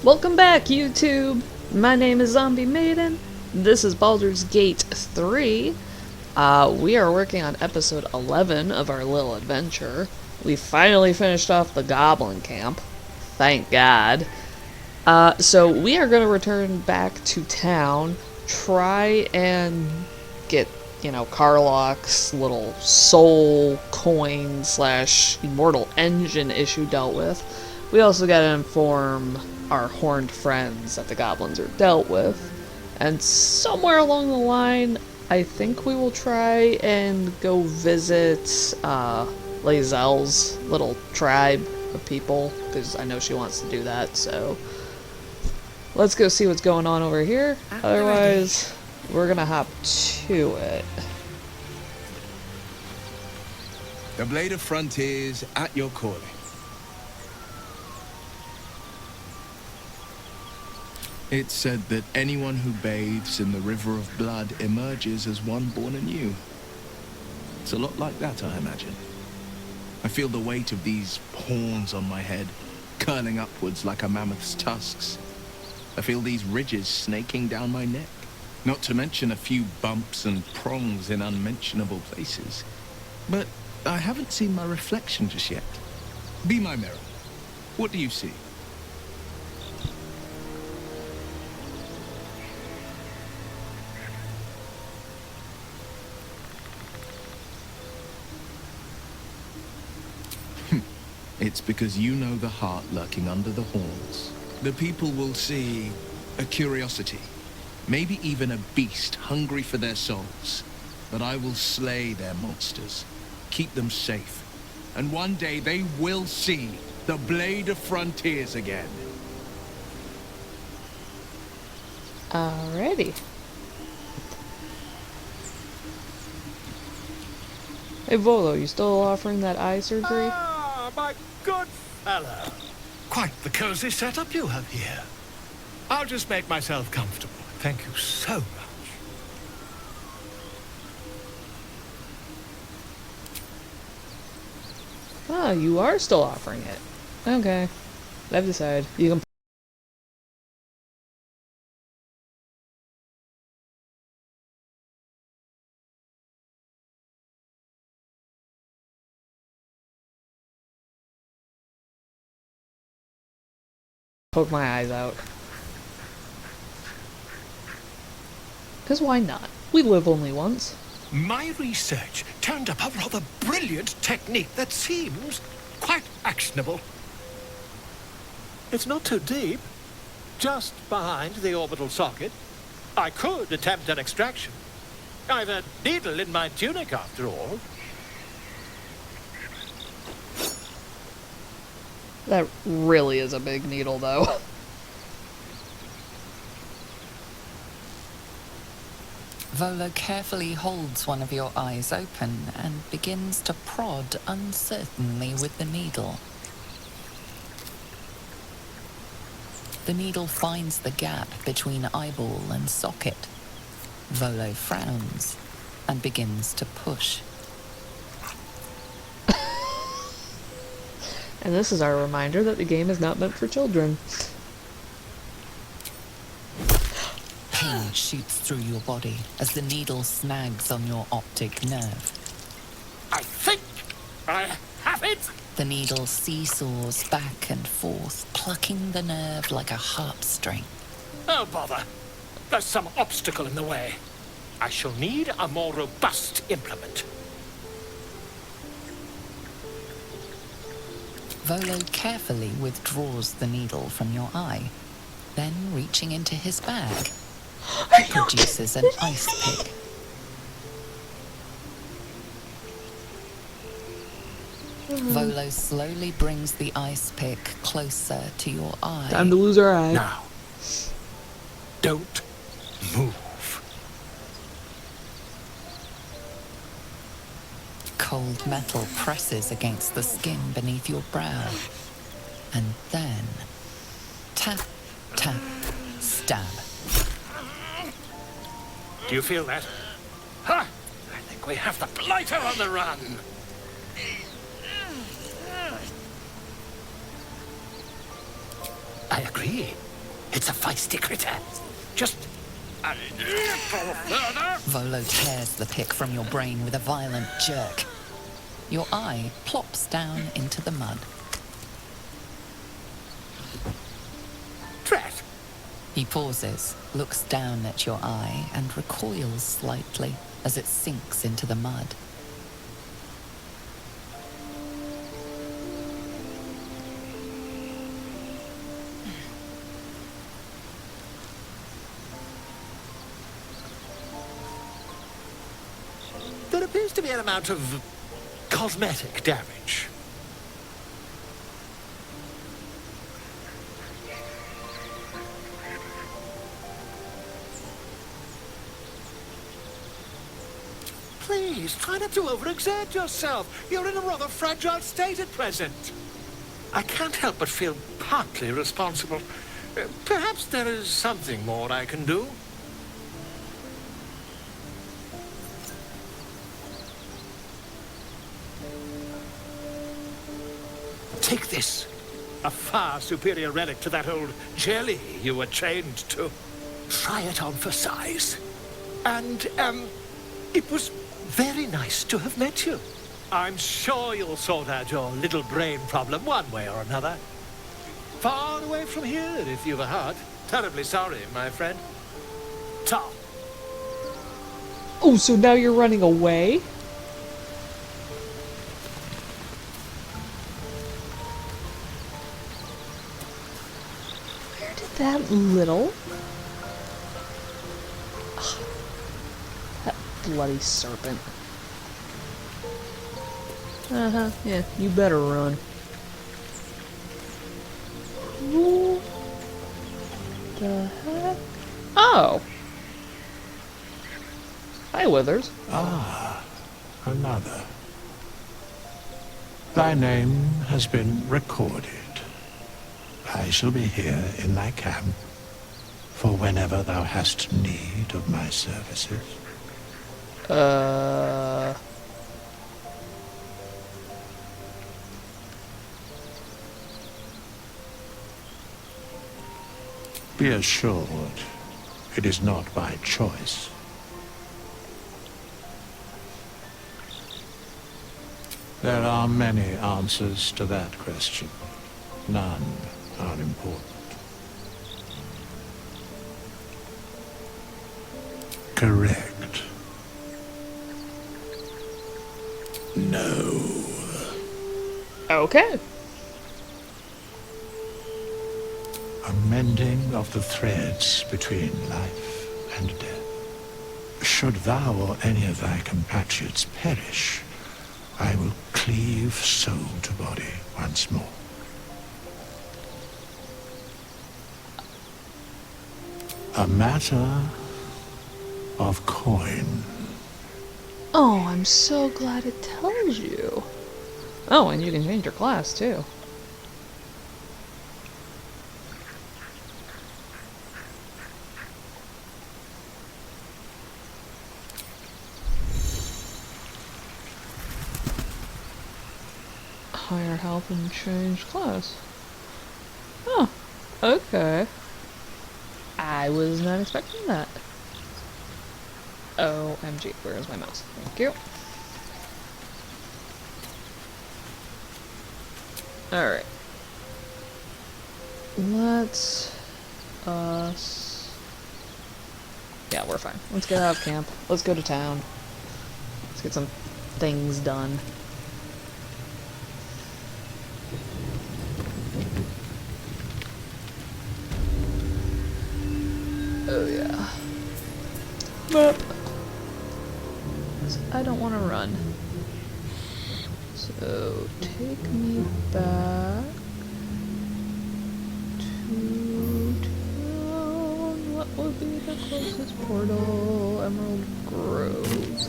Welcome back, YouTube! My name is Zombie Maiden. This is Baldur's Gate 3. We are working on episode 11 of our little adventure. We finally finished off the goblin camp. Thank God. So we are going to return back to town, try and get, Karlach's little soul coin / immortal engine issue dealt with. We also got to inform our horned friends that the goblins are dealt with. And somewhere along the line, I think we will try and go visit Lae'zel's little tribe of people, because I know she wants to do that, so let's go see what's going on over here. Otherwise, we're gonna hop to it. The Blade of Frontiers at your calling. It's said that anyone who bathes in the river of blood emerges as one born anew. It's a lot like that, I imagine. I feel the weight of these horns on my head, curling upwards like a mammoth's tusks. I feel these ridges snaking down my neck, not to mention a few bumps and prongs in unmentionable places. But I haven't seen my reflection just yet. Be my mirror. What do you see? It's because you know the heart lurking under the horns. The people will see a curiosity, maybe even a beast hungry for their souls. But I will slay their monsters, keep them safe, and one day they will see the Blade of Frontiers again. Alrighty. Hey Volo, you still offering that eye surgery? Ah, my good fellow. Quite the cozy setup you have here. I'll just make myself comfortable. Thank you so much. Ah, you are still offering it. Okay. I've decided. You can poke my eyes out. Because why not? We live only once. My research turned up a rather brilliant technique that seems quite actionable. It's not too deep. Just behind the orbital socket. I could attempt an extraction. I've a needle in my tunic, after all. That really is a big needle, though. Volo carefully holds one of your eyes open and begins to prod uncertainly with the needle. The needle finds the gap between eyeball and socket. Volo frowns and begins to push. And this is our reminder that the game is not meant for children. Pain shoots through your body as the needle snags on your optic nerve. I think I have it! The needle seesaws back and forth, plucking the nerve like a harpstring. Oh, bother. There's some obstacle in the way. I shall need a more robust implement. Volo carefully withdraws the needle from your eye, then reaching into his bag, he produces an ice pick. Volo slowly brings the ice pick closer to your eye. Time to lose our eye. Now, don't move. Cold metal presses against the skin beneath your brow. And then, tap, tap, stab. Do you feel that? Ha! I think we have the blighter on the run. I agree. It's a feisty critter. Just a little further. Volo tears the pick from your brain with a violent jerk. Your eye plops down into the mud. Drat. He pauses, looks down at your eye, and recoils slightly as it sinks into the mud. There appears to be an amount of cosmetic damage. Please, try not to overexert yourself. You're in a rather fragile state at present. I can't help but feel partly responsible. Perhaps there is something more I can do. Take this. A far superior relic to that old jelly you were chained to. Try it on for size. And, it was very nice to have met you. I'm sure you'll sort out your little brain problem one way or another. Far away from here, if you've a heart. Terribly sorry, my friend. Ta. Oh, so now you're running away? Where did that little... Ugh, that bloody serpent. Uh-huh, yeah, you better run. What the heck? Oh! Hi, Withers. Ah, another. Thy name has been recorded. I shall be here in thy camp for whenever thou hast need of my services. Be assured, it is not by choice. There are many answers to that question. None are important. Correct. No. Okay. A mending of the threads between life and death. Should thou or any of thy compatriots perish, I will cleave soul to body once more. A matter of coin. Oh, I'm so glad it tells you. Oh, and you can change your class, too. Higher health and change class. Oh, okay. I was not expecting that. OMG, where is my mouse? Thank you. Alright. Let's us... Yeah, we're fine. Let's get out of camp. Let's go to town. Let's get some things done. Oh yeah. But I don't want to run. So take me back to town. What would be the closest portal? Emerald Groves.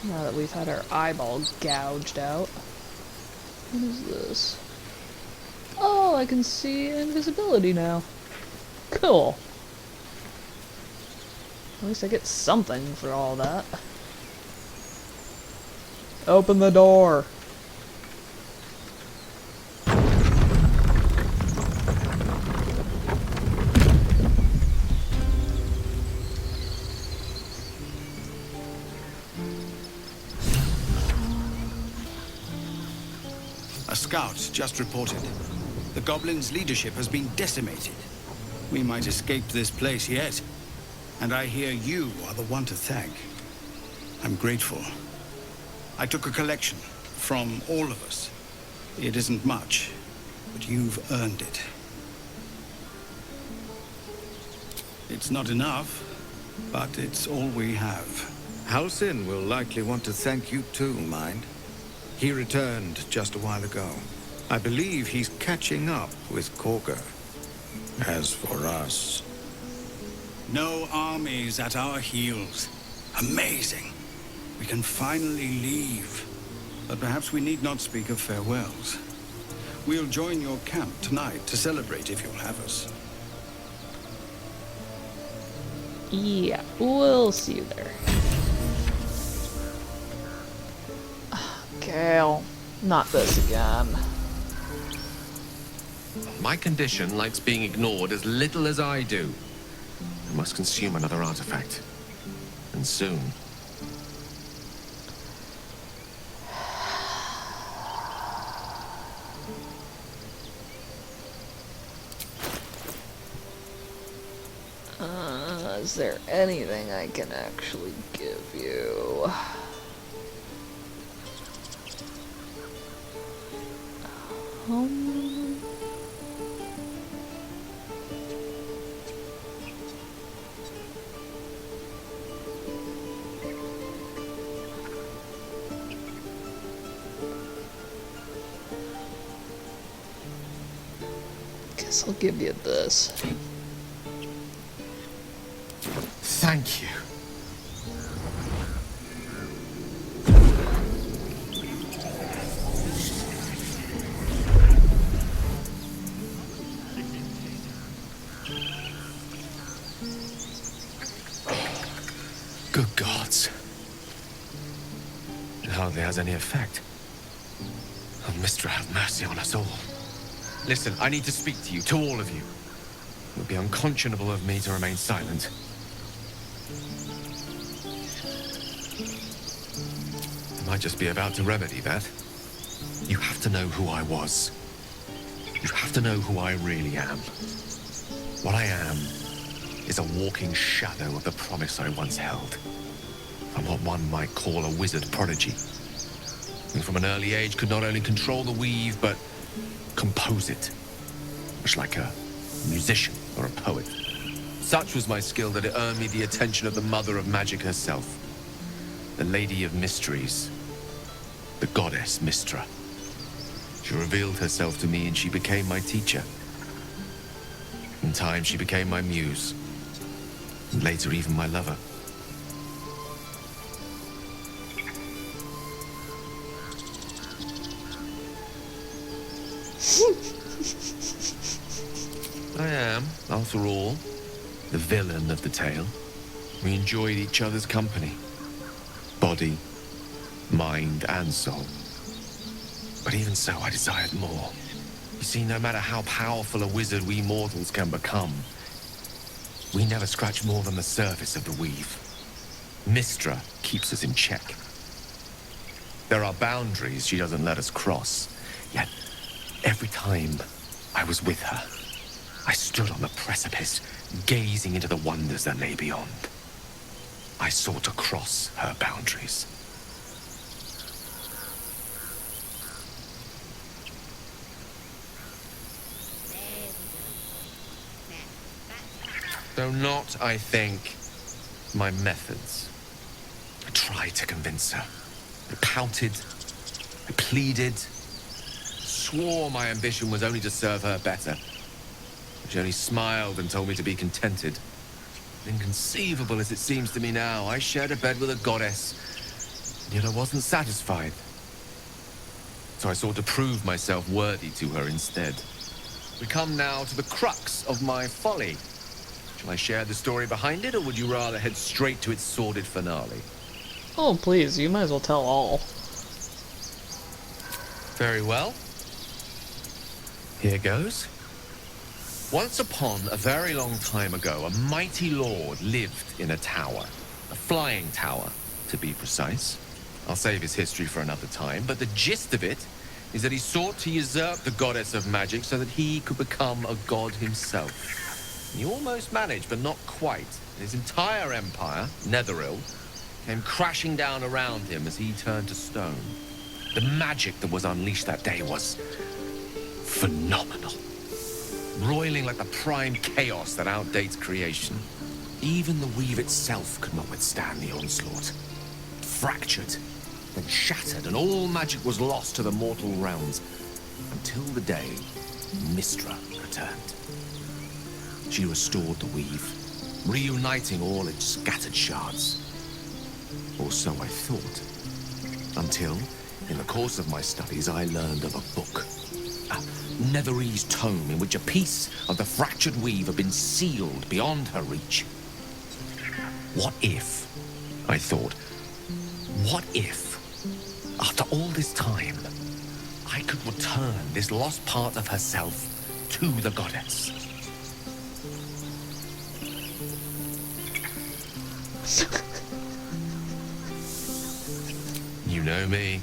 Now that we've had our eyeball gouged out. What is this? Oh, I can see invisibility now. Cool. At least I get something for all that. Open the door! A scout just reported. The goblins' leadership has been decimated. We might escape this place yet. And I hear you are the one to thank. I'm grateful. I took a collection from all of us. It isn't much, but you've earned it. It's not enough, but it's all we have. Haslin will likely want to thank you too, mind. He returned just a while ago. I believe he's catching up with Korga. As for us... No armies at our heels. Amazing. We can finally leave. But perhaps we need not speak of farewells. We'll join your camp tonight to celebrate if you'll have us. Yeah, we'll see you there. Gale, not this again. My condition likes being ignored as little as I do. I must consume another artifact. And soon. Is there anything I can actually give you? Guess I'll give you this. Thank you. Good gods. It hardly has any effect. Oh, Mistra, have mercy on us all. Listen, I need to speak to you, to all of you. It would be unconscionable of me to remain silent. I might just be about to remedy that. You have to know who I was. You have to know who I really am. What I am is a walking shadow of the promise I once held. I'm what one might call a wizard prodigy, who from an early age could not only control the weave, but compose it, much like a musician or a poet. Such was my skill that it earned me the attention of the mother of magic herself, the Lady of Mysteries, the goddess Mistra. She revealed herself to me and she became my teacher. In time, she became my muse, and later even my lover. I am, after all, the villain of the tale. We enjoyed each other's company. Body, mind, and soul. But even so, I desired more. You see, no matter how powerful a wizard we mortals can become, we never scratch more than the surface of the weave. Mistra keeps us in check. There are boundaries she doesn't let us cross, yet every time I was with her, I stood on the precipice, gazing into the wonders that lay beyond. I sought to cross her boundaries. Though not, I think, my methods. I tried to convince her. I pouted. I pleaded. Swore my ambition was only to serve her better. She only smiled and told me to be contented. Inconceivable as it seems to me now, I shared a bed with a goddess, and yet I wasn't satisfied. So I sought to prove myself worthy to her instead. We come now to the crux of my folly, which Shall I share the story behind it, or would you rather head straight to its sordid finale? Oh, please, you might as well tell all. Very well. Here goes. Once upon a very long time ago, a mighty lord lived in a tower. A flying tower, to be precise. I'll save his history for another time, but the gist of it is that he sought to usurp the goddess of magic so that he could become a god himself. He almost managed, but not quite. His entire empire, Netheril, came crashing down around him as he turned to stone. The magic that was unleashed that day was phenomenal. Roiling like the prime chaos that outdates creation. Even the weave itself could not withstand the onslaught. It fractured, then shattered, and all magic was lost to the mortal realms. Until the day Mistra returned. She restored the weave, reuniting all its scattered shards. Or so I thought. Until, in the course of my studies, I learned of a book. A Netherese tome in which a piece of the fractured weave had been sealed beyond her reach. What if, I thought, what if, after all this time, I could return this lost part of herself to the goddess? You know me.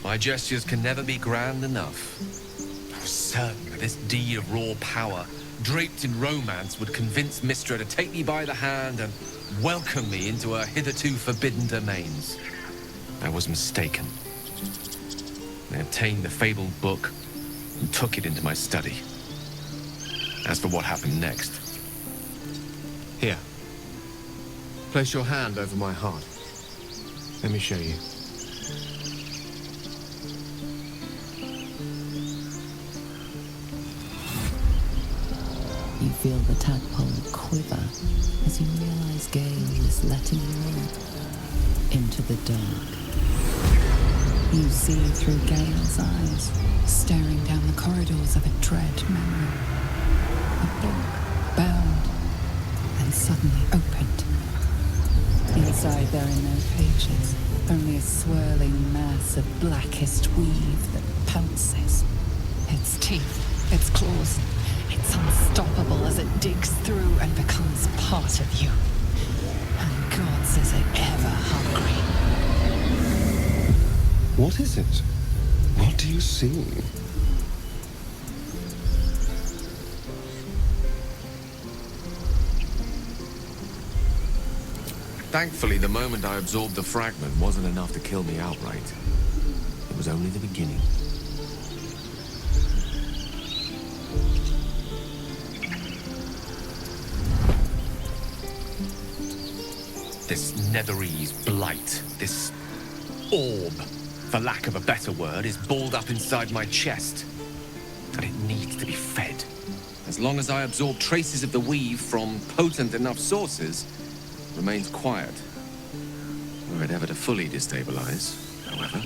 My gestures can never be grand enough. I was certain that this deed of raw power, draped in romance, would convince Mistra to take me by the hand and welcome me into her hitherto forbidden domains. I was mistaken. I obtained the fabled book and took it into my study. As for what happened next... Here. Place your hand over my heart. Let me show you. You feel the tadpole quiver as you realize Gale is letting you into the dark. You see through Gale's eyes, staring down the corridors of a dread memory. A book bound and suddenly opened. Inside there are no pages, only a swirling mass of blackest weave that pounces. Its teeth, its claws, it's unstoppable as it digs through and becomes part of you. And gods, is it ever hungry. What is it? What do you see? Thankfully, the moment I absorbed the fragment wasn't enough to kill me outright. It was only the beginning. This Netherese blight, this orb, for lack of a better word, is balled up inside my chest. And it needs to be fed. As long as I absorb traces of the weave from potent enough sources, remains quiet. Were it ever to fully destabilize, however.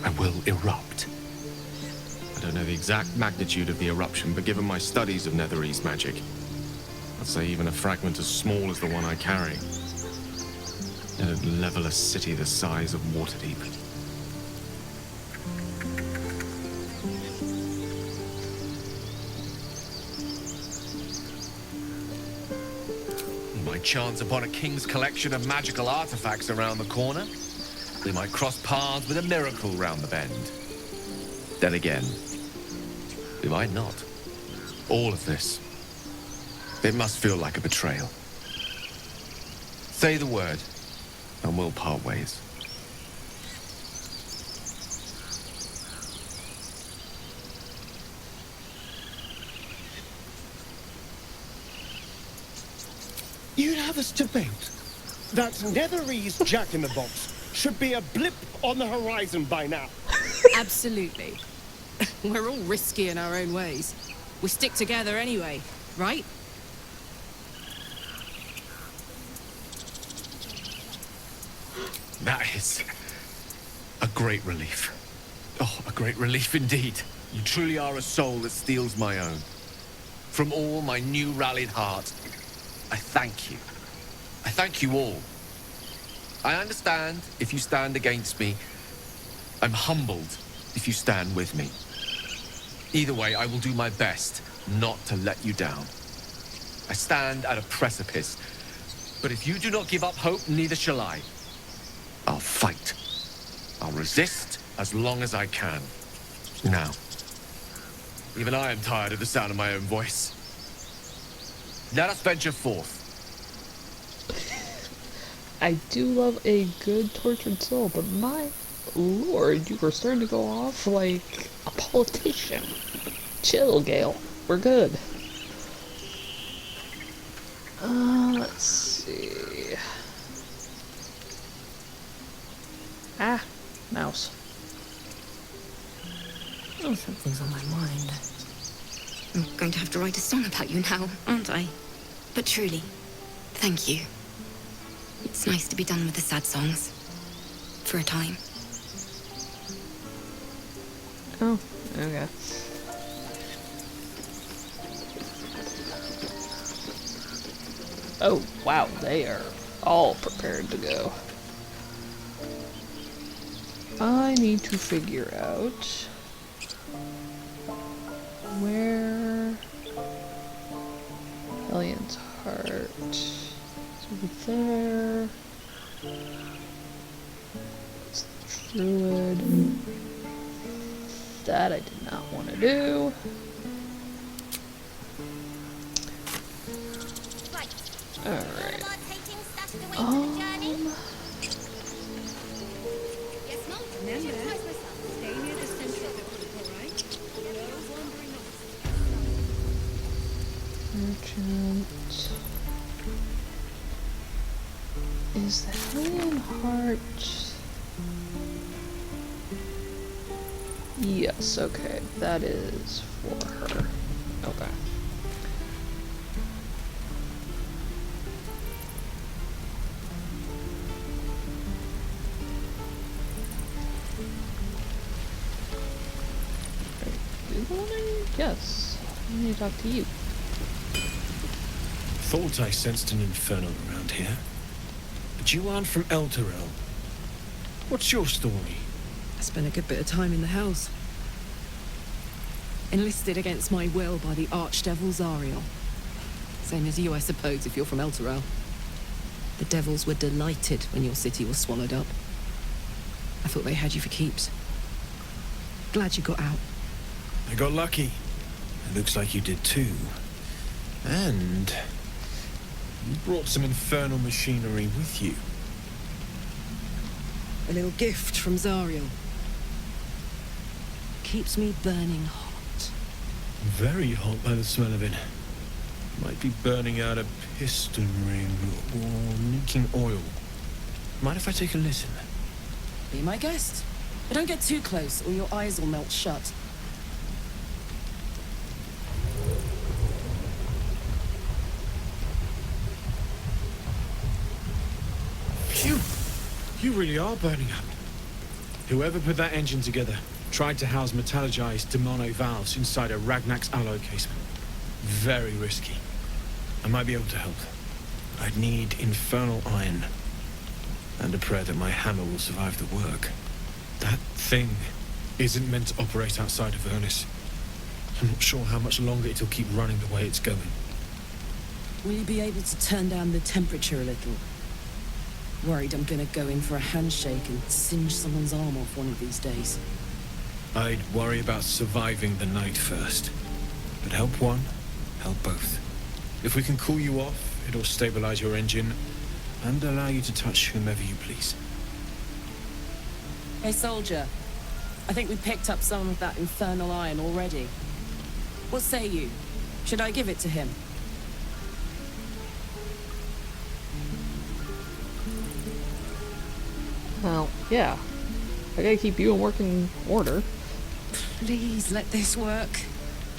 I will erupt. I don't know the exact magnitude of the eruption, but given my studies of Netherese magic, I'd say even a fragment as small as the one I carry, it'd level a city the size of Waterdeep. We might chance upon a king's collection of magical artifacts around the corner. We might cross paths with a miracle round the bend. Then again, we might not. All of this, it must feel like a betrayal. Say the word, and we'll part ways. You'd have us debate that Netherese Jack-in-the-Box should be a blip on the horizon by now. Absolutely. We're all risky in our own ways. We stick together anyway, right? That is A great relief. Oh, a great relief indeed. You truly are a soul that steals my own. From all my new rallied heart, I thank you. I thank you all. I understand if you stand against me. I'm humbled if you stand with me. Either way, I will do my best not to let you down. I stand at a precipice, but if you do not give up hope, neither shall I. I'll fight. I'll resist as long as I can. Now, even I am tired of the sound of my own voice. Let us venture forth. I do love a good tortured soul, but my lord, you were starting to go off like a politician. Chill, Gale. We're good. Let's see. Ah, mouse. Oh, something's on my mind. I'm going to have to write a song about you now, aren't I? But truly, thank you. It's nice to be done with the sad songs. For a time. Oh, okay. Oh, wow, they are all prepared to go. I need to figure out where Helion's heart. It's over there. It's the druid. That I did not want to do. Alright. Merchant. Is the Hellion heart? Yes, okay. That is for her. Okay. Yes. I need to talk to you. Thought I sensed an infernal around here. But you aren't from Elturel. What's your story? I spent a good bit of time in the Hells. Enlisted against my will by the Archdevil Zariel. Same as you, I suppose, if you're from Elturel. The devils were delighted when your city was swallowed up. I thought they had you for keeps. Glad you got out. I got lucky. It looks like you did too. And you brought some infernal machinery with you. A little gift from Zariel. Keeps me burning hot. Very hot by the smell of it. Might be burning out a piston ring or leaking oil. Mind if I take a listen? Be my guest. But don't get too close or your eyes will melt shut. Phew! You really are burning up. Whoever put that engine together tried to house metallurgized demono valves inside a Ragnak's alloy casement. Very risky. I might be able to help. I'd need infernal iron. And a prayer that my hammer will survive the work. That thing isn't meant to operate outside of Vernus. I'm not sure how much longer it'll keep running the way it's going. Will you be able to turn down the temperature a little? Worried I'm gonna go in for a handshake and singe someone's arm off one of these days. I'd worry about surviving the night first. But help one, help both. If we can cool you off, it'll stabilize your engine and allow you to touch whomever you please. Hey, soldier. I think we picked up some of that infernal iron already. What say you? Should I give it to him? Well, yeah. I gotta keep you in working order. Please let this work.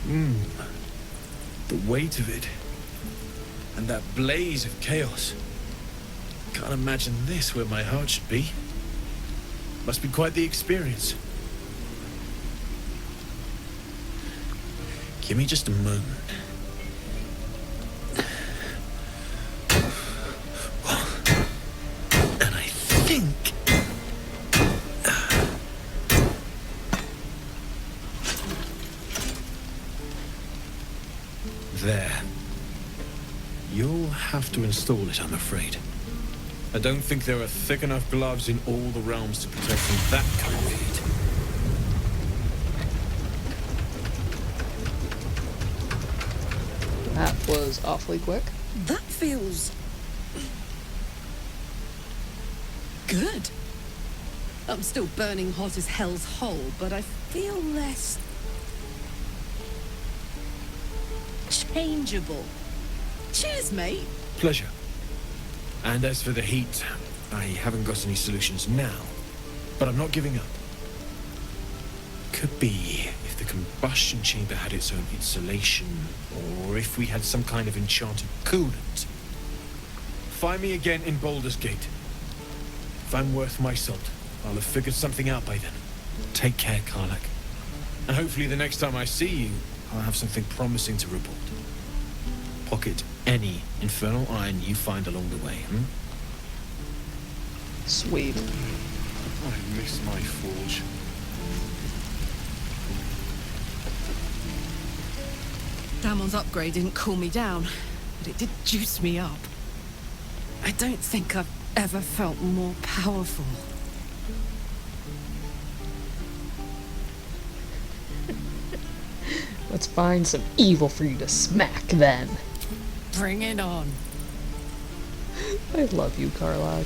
The weight of it. And that blaze of chaos. Can't imagine this where my heart should be. Must be quite the experience. Give me just a moment. And I think... There. You'll have to install it, I'm afraid. I don't think there are thick enough gloves in all the realms to protect from that kind of heat. That was awfully quick. That feels... good. I'm still burning hot as hell's hole, but I feel less... changeable. Cheers, mate. Pleasure. And as for the heat, I haven't got any solutions now, but I'm not giving up. Could be if the combustion chamber had its own insulation, or if we had some kind of enchanted coolant. Find me again in Baldur's Gate. If I'm worth my salt, I'll have figured something out by then. Take care, Karlach. And hopefully the next time I see you, I'll have something promising to report. Pocket any infernal iron you find along the way, Sweet. I miss my forge. Damon's upgrade didn't cool me down, but it did juice me up. I don't think I've ever felt more powerful. Let's find some evil for you to smack then. Bring it on. I love you, Karlach.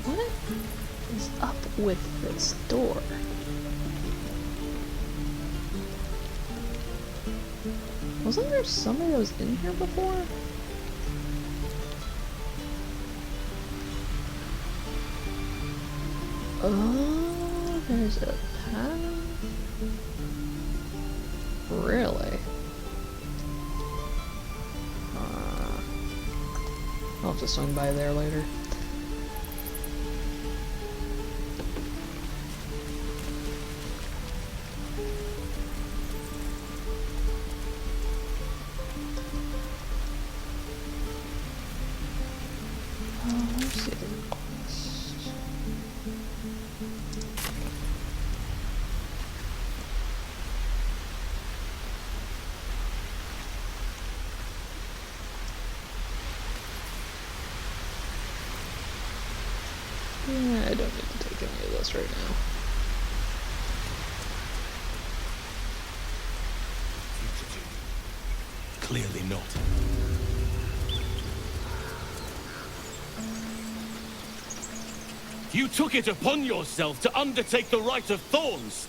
What is up with this door? Wasn't there somebody that was in here before? Oh, there's a path. Really? I'll have to swing by there later. Where's the other quest? Yeah, I don't need to take any of this right now. Clearly not. You took it upon yourself to undertake the Rite of Thorns.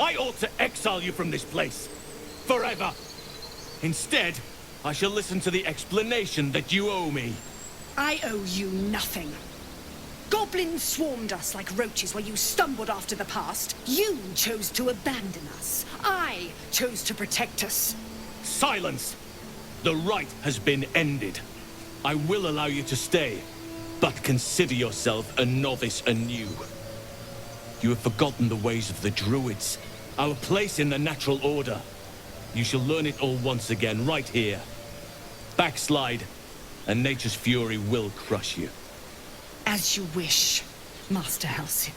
I ought to exile you from this place. Forever. Instead, I shall listen to the explanation that you owe me. I owe you nothing. Goblins swarmed us like roaches while you stumbled after the past. You chose to abandon us. I chose to protect us. Silence! The rite has been ended. I will allow you to stay, but consider yourself a novice anew. You have forgotten the ways of the Druids, our place in the natural order. You shall learn it all once again, right here. Backslide, and nature's fury will crush you. As you wish, Master Haslin.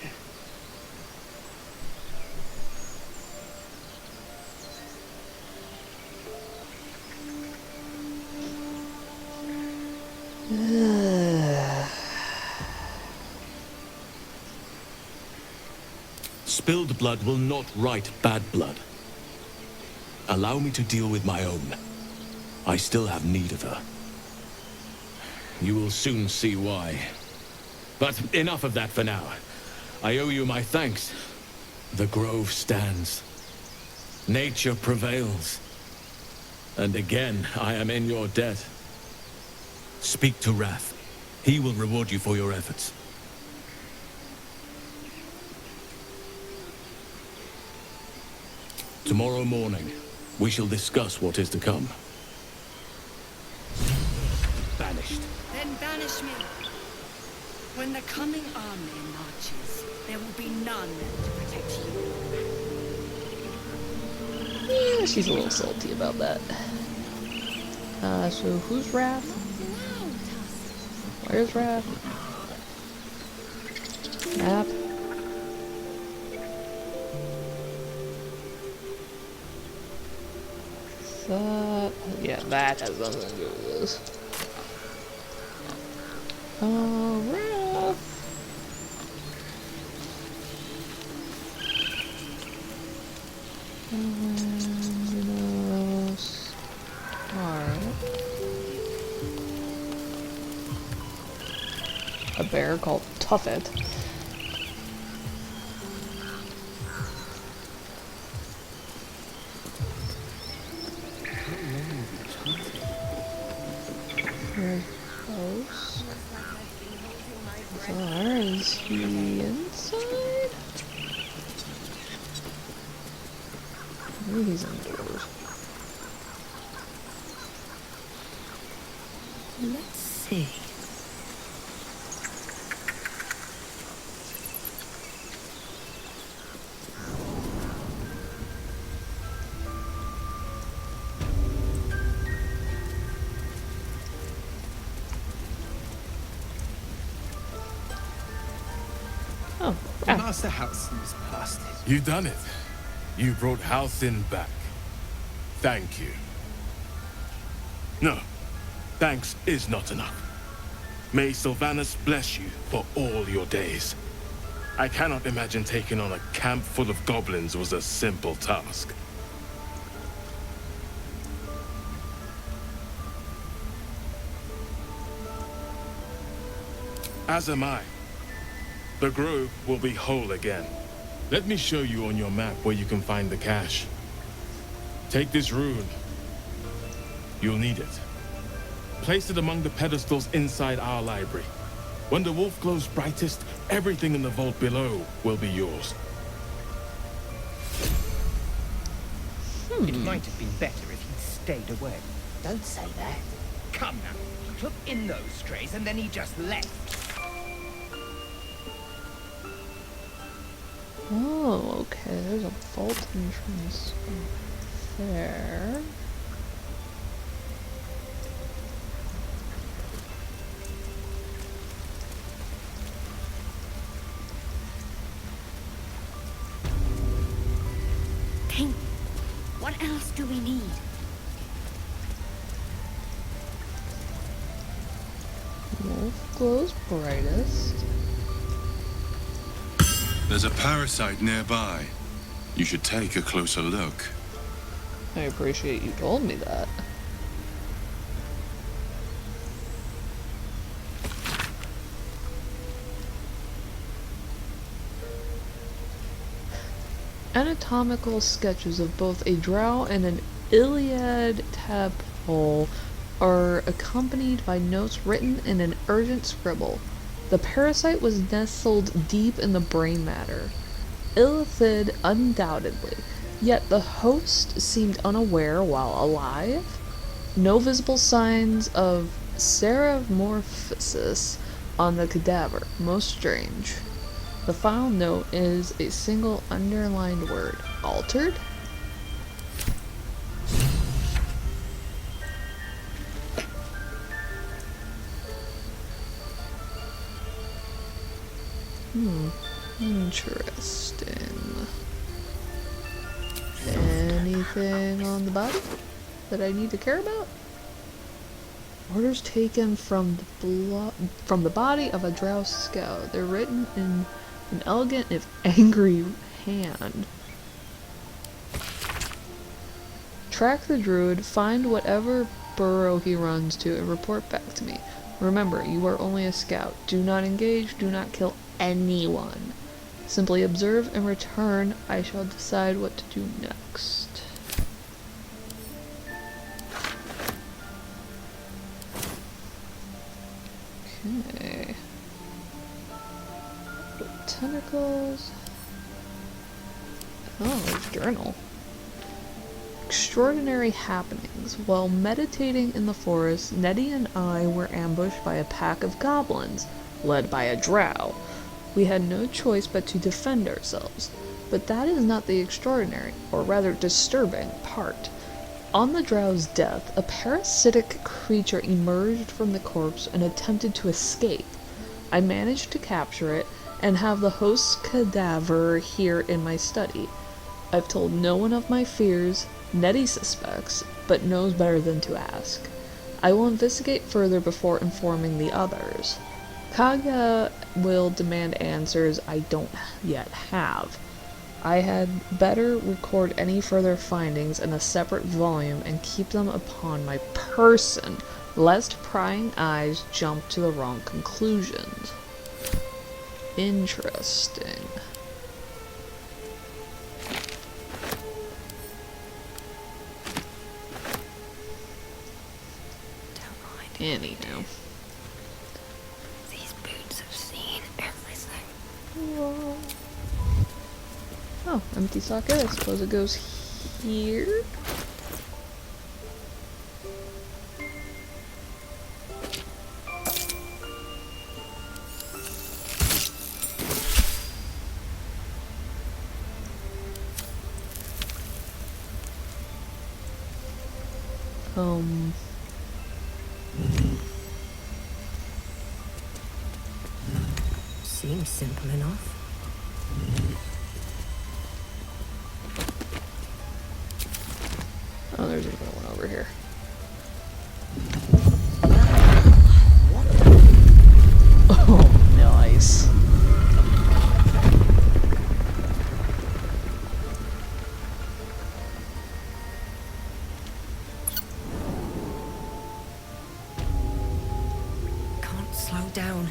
Spilled blood will not right bad blood. Allow me to deal with my own. I still have need of her. You will soon see why. But enough of that for now. I owe you my thanks. The grove stands. Nature prevails. And again, I am in your debt. Speak to Wrath. He will reward you for your efforts. Tomorrow morning, we shall discuss what is to come. Watch me. When the coming army marches, there will be none to protect you. Yeah, she's a little salty about that. So who's Raph? Where's Raph? Map. That, yeah, that has nothing to do with this. Raph. A bear called Tuffet. Ghost. Is he inside? Maybe he's indoors. Let's see. Oh, Master Halsin's past it. You done it. You brought Halsin back. Thank you. No, thanks is not enough. May Sylvanus bless you for all your days. I cannot imagine taking on a camp full of goblins was a simple task. As am I. The grove will be whole again. Let me show you on your map where you can find the cache. Take this rune. You'll need it. Place it among the pedestals inside our library. When the wolf glows brightest, everything in the vault below will be yours. It might have been better if he'd stayed away. Don't say that. Come now. He took in those strays and then he just left. Oh, okay, there's a vault entrance there. Hey, what else do we need? Wolf glows brightest. There's a parasite nearby. You should take a closer look. I appreciate you told me that. Anatomical sketches of both a drow and an Iliad tadpole are accompanied by notes written in an urgent scribble. The parasite was nestled deep in the brain matter. Illithid undoubtedly, yet the host seemed unaware while alive. No visible signs of ceramorphosis on the cadaver. Most strange. The final note is a single underlined word. Altered? Interesting. Anything on the body that I need to care about? Orders taken from the body of a drow scout. They're written in an elegant if angry hand. Track the druid, find whatever burrow he runs to, and report back to me. Remember, you are only a scout. Do not engage, do not kill anyone. Simply observe and return. I shall decide what to do next. Okay. Tentacles. Oh, there's journal. extraordinary happenings. While meditating in the forest, Nettie and I were ambushed by a pack of goblins, led by a drow. We had no choice but to defend ourselves. But that is not the extraordinary, or rather disturbing, part. On the drow's death, a parasitic creature emerged from the corpse and attempted to escape. I managed to capture it and have the host's cadaver here in my study. I've told no one of my fears. Nettie suspects, but knows better than to ask. I will investigate further before informing the others. Kaga will demand answers I don't yet have. I had better record any further findings in a separate volume and keep them upon my person, lest prying eyes jump to the wrong conclusions. Interesting. Anyhow. These boots have seen everything. Whoa. Oh, empty socket. I suppose it goes here. Seems simple enough. Oh, there's another one over here. Oh, nice. Can't slow down.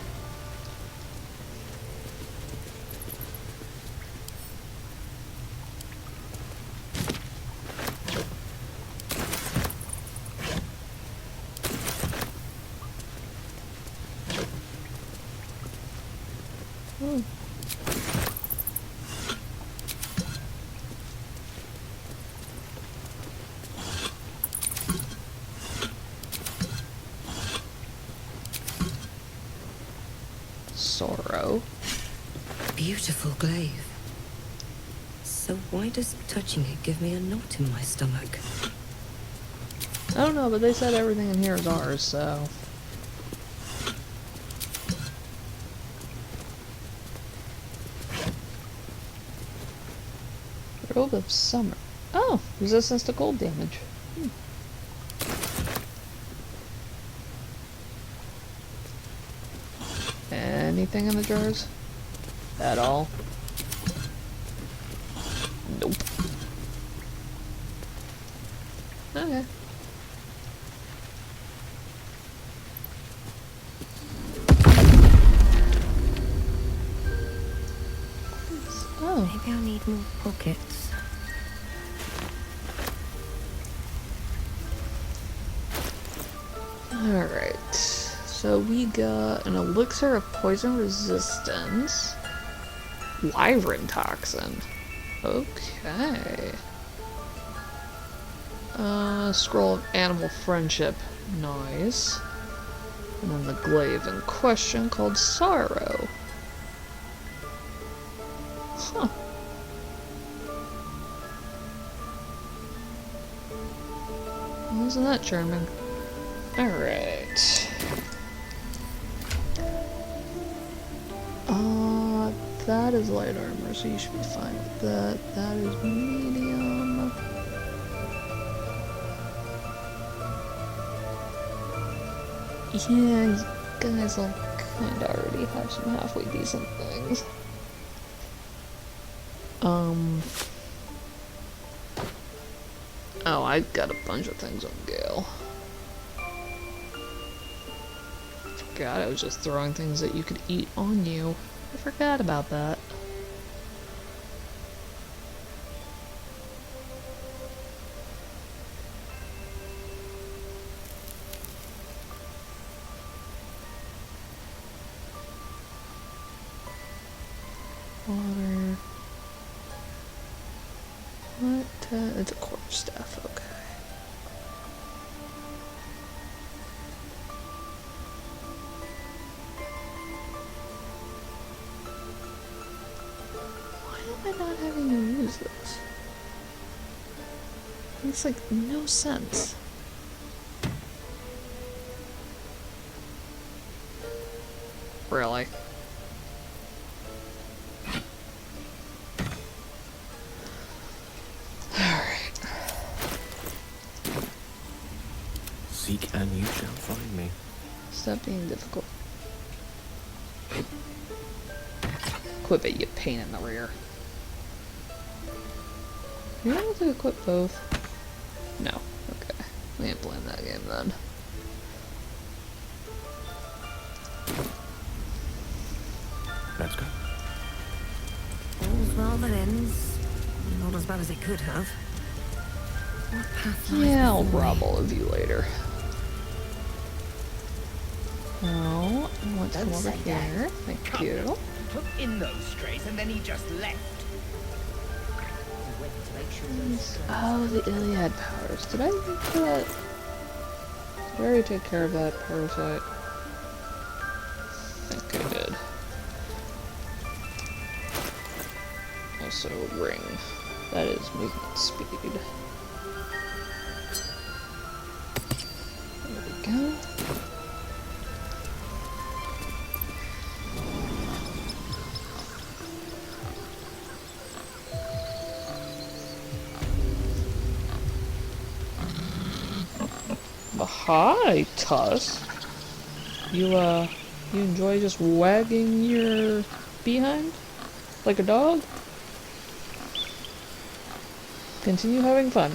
Sorrow. Beautiful glaive. So why does touching it give me a knot in my stomach? I don't know, but they said everything in here is ours, so... Robe of Summer. Oh, resistance to cold damage. Anything in the jars? At all? Nope. Okay. Oh. Maybe I'll need more pockets. Alright. So we got an elixir of poison resistance. Wyvern toxin. Okay. Scroll of animal friendship. Nice. And then the glaive in question called Sorrow. Huh. Isn't that charming? Alright. That is light armor, so you should be fine with that. That is medium. Yeah, you guys all kinda already have some halfway decent things. Oh, I got a bunch of things on Gale. Forgot I was just throwing things that you could eat on you. I forgot about that. Water. What? It's a quarterstaff, okay. Why am I not having you use this? Makes like no sense. Really? Alright. Seek and you shall find me. Stop being difficult. Equip it, you pain in the rear. Are you able to equip both? No. Okay. We ain't playing that game then. Let's go. All's well that ends. Not as bad as it could have. What path lies Yeah, I'll before rob me? all of you later. Oh, I want to come Don't over say here. that. Thank Come you. now. Took in those strays and then he just left. He went to make sure those strays... Oh, the Iliad powers. Did I look for that? Did I already take care of that parasite? I think I did. Also, ring. That is movement speed. There we go. Hi, Tuss. You enjoy just wagging your behind? Like a dog? Continue having fun.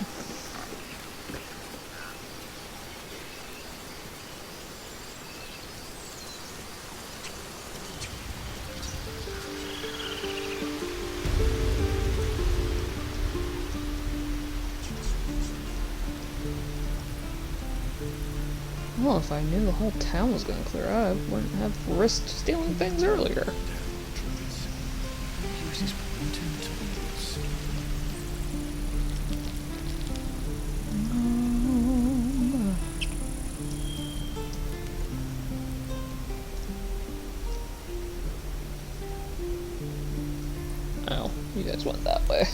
Well, if I knew the whole town was gonna clear out, I wouldn't have risked stealing things earlier. Oh, you guys went that way.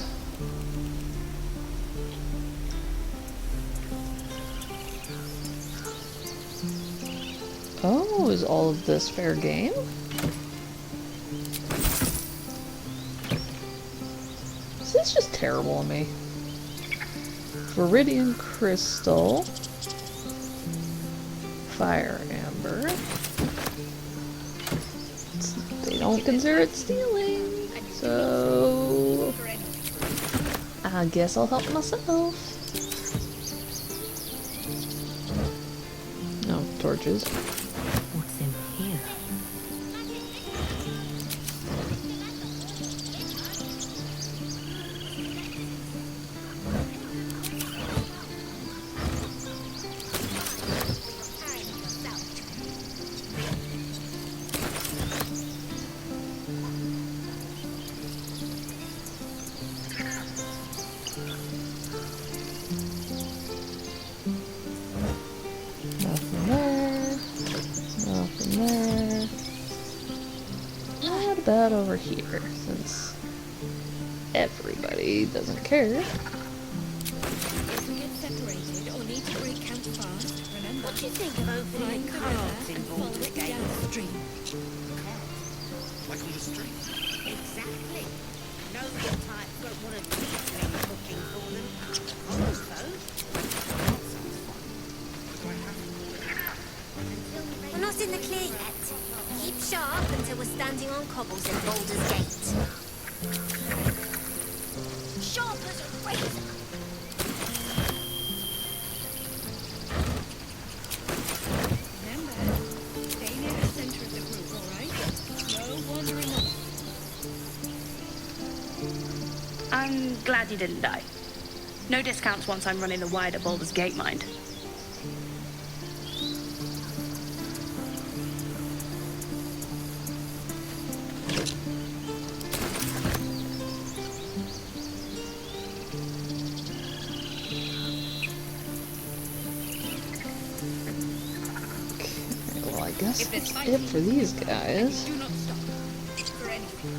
Oh, is all of this fair game? This is just terrible of me. Viridian crystal. Fire amber. They don't consider it stealing. So I guess I'll help myself. No, torches. What's in here? Nothing there. Nothing there. What about over here, since everybody doesn't care? If we get separated or need to recount fast, remember. What do you think of opening a cart in Baldur downstream? Like on the street? Exactly. No good types don't want to tifling cooking for them. Also, we're not in the clear yet. Keep sharp until we're standing on cobbles in Baldur's Gate. Sharp as a razor. remember, stay near the center of the group, all right? No wandering off. I'm glad you didn't die. No discounts once I'm running the wider Baldur's Gate mind. guess that's it for these guys. Do not stop. For anything.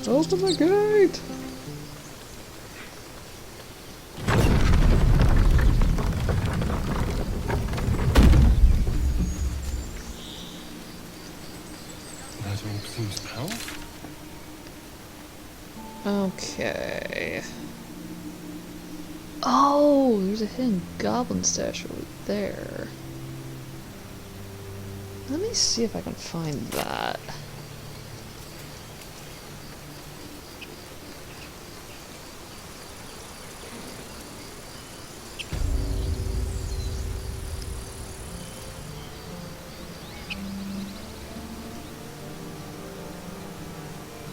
Open the gate! That all seems powerful. Okay. Oh, there's a hidden goblin stash over there. Let me see if I can find that.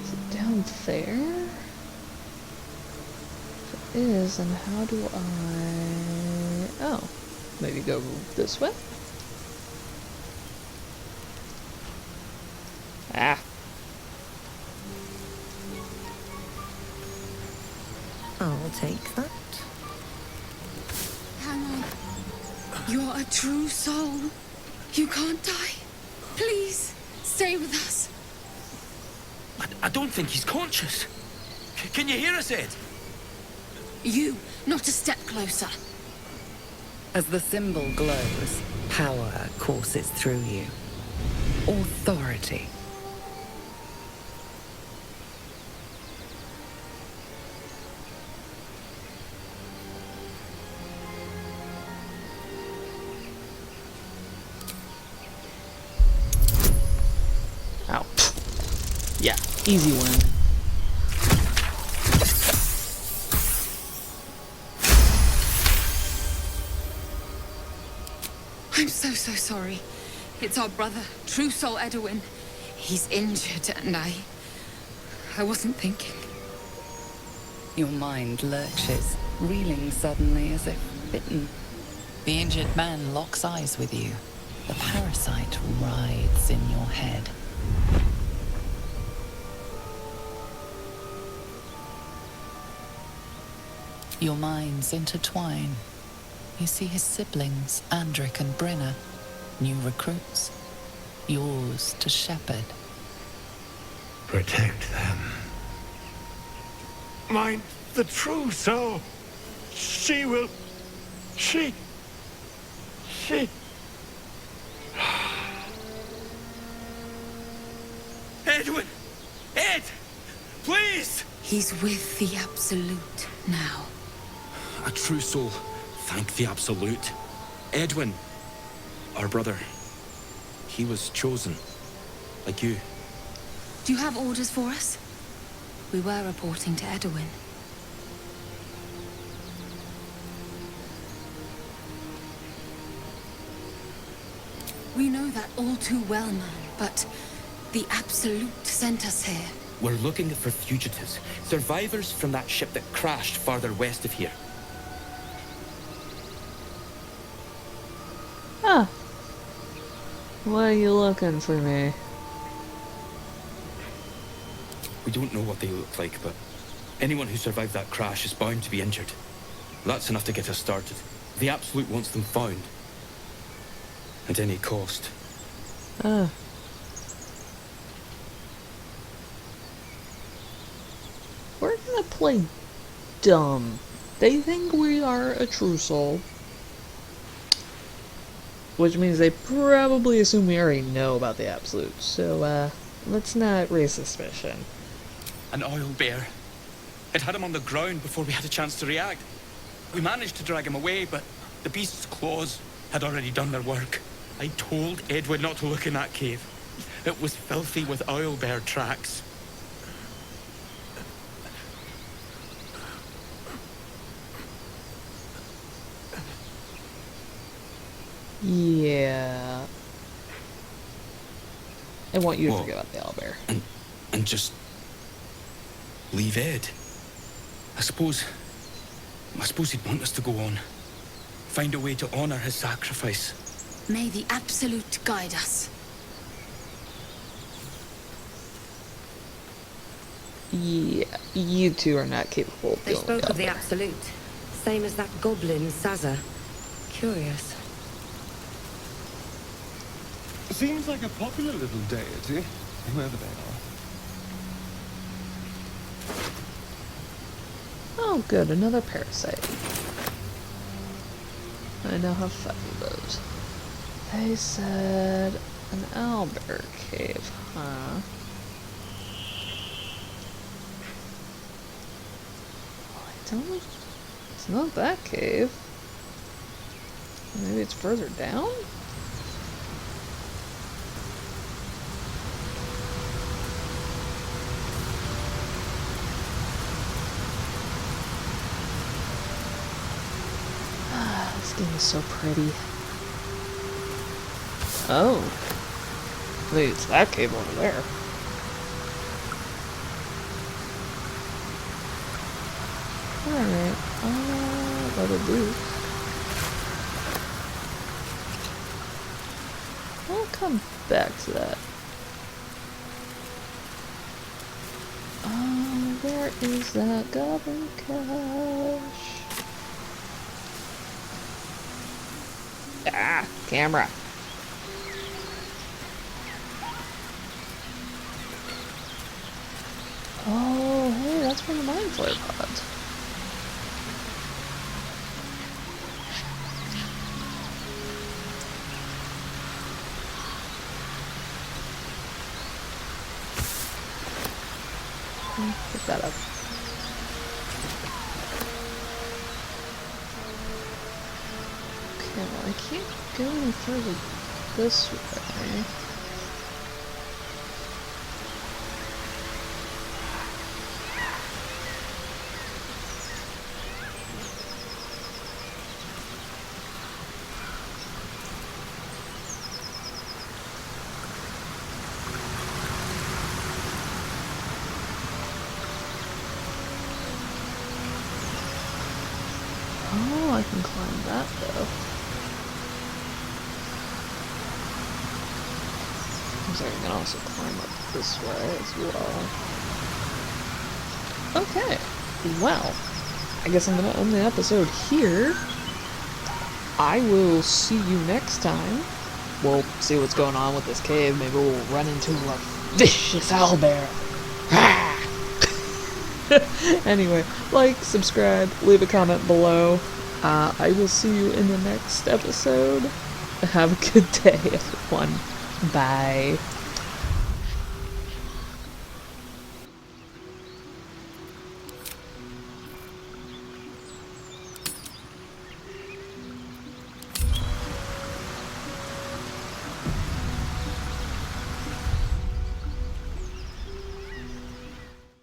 Is it down there? If it is, then how do I... Oh, maybe go this way? Ah. I'll take that. Hang on. You're a true soul. You can't die. Please, stay with us. I don't think he's conscious. Can you hear us, Ed? You, not a step closer. As the symbol glows, power courses through you. Authority. Ow. Yeah, easy win. I'm so sorry. It's our brother, True Soul Edwin. He's injured and I wasn't thinking. Your mind lurches, reeling suddenly as if bitten. The injured man locks eyes with you. The parasite writhes in your head. Your minds intertwine. You see his siblings, Andric and Brenna, new recruits, yours to shepherd. Protect them. Mind the true soul. She will... She... Edwin! Ed! Please! He's with the Absolute now. A true soul. Thank the Absolute. Edwin, our brother, he was chosen, like you. Do you have orders for us? We were reporting to Edwin. We know that all too well, man, but the Absolute sent us here. We're looking for fugitives, survivors from that ship that crashed farther west of here. Huh. Why are you looking for me? We don't know what they look like, but anyone who survived that crash is bound to be injured. That's enough to get us started. The Absolute wants them found. At any cost. Ah. We're gonna play dumb. They think we are a true soul. Which means they probably assume we already know about the Absolute. So, let's not raise suspicion. An Owlbear. It had him on the ground before we had a chance to react. We managed to drag him away, but the beast's claws had already done their work. I told Edwin not to look in that cave. It was filthy with Owlbear tracks. Yeah. I want you to forget about the Owlbear. And just... leave Ed. I suppose he'd want us to go on. Find a way to honor his sacrifice. May the Absolute guide us. Yeah, you two are not capable of They dealing with spoke of the Owlbear. Absolute. Same as that goblin, Saza. Curious. Seems like a popular little deity, whoever they are. Oh, good, another parasite. I now have 5 of those. They said an owlbear cave, huh? I don't. It's not that cave. Maybe it's further down? This game is so pretty. Oh. Wait, it's that cave over there. Alright, that'll do. I'll come back to that. Where is that goblin cache? Ah, camera. Oh, hey, that's from the mind flare pods. Pick that up. Okay, well, I can't go any further this way. Oh, I can climb that though. Looks like I can also climb up this way as well. Okay, well, I guess I'm gonna end the episode here. I will see you next time. We'll see what's going on with this cave. Maybe we'll run into a vicious owlbear. Anyway, like, subscribe, leave a comment below. I will see you in the next episode. Have a good day, everyone. Bye.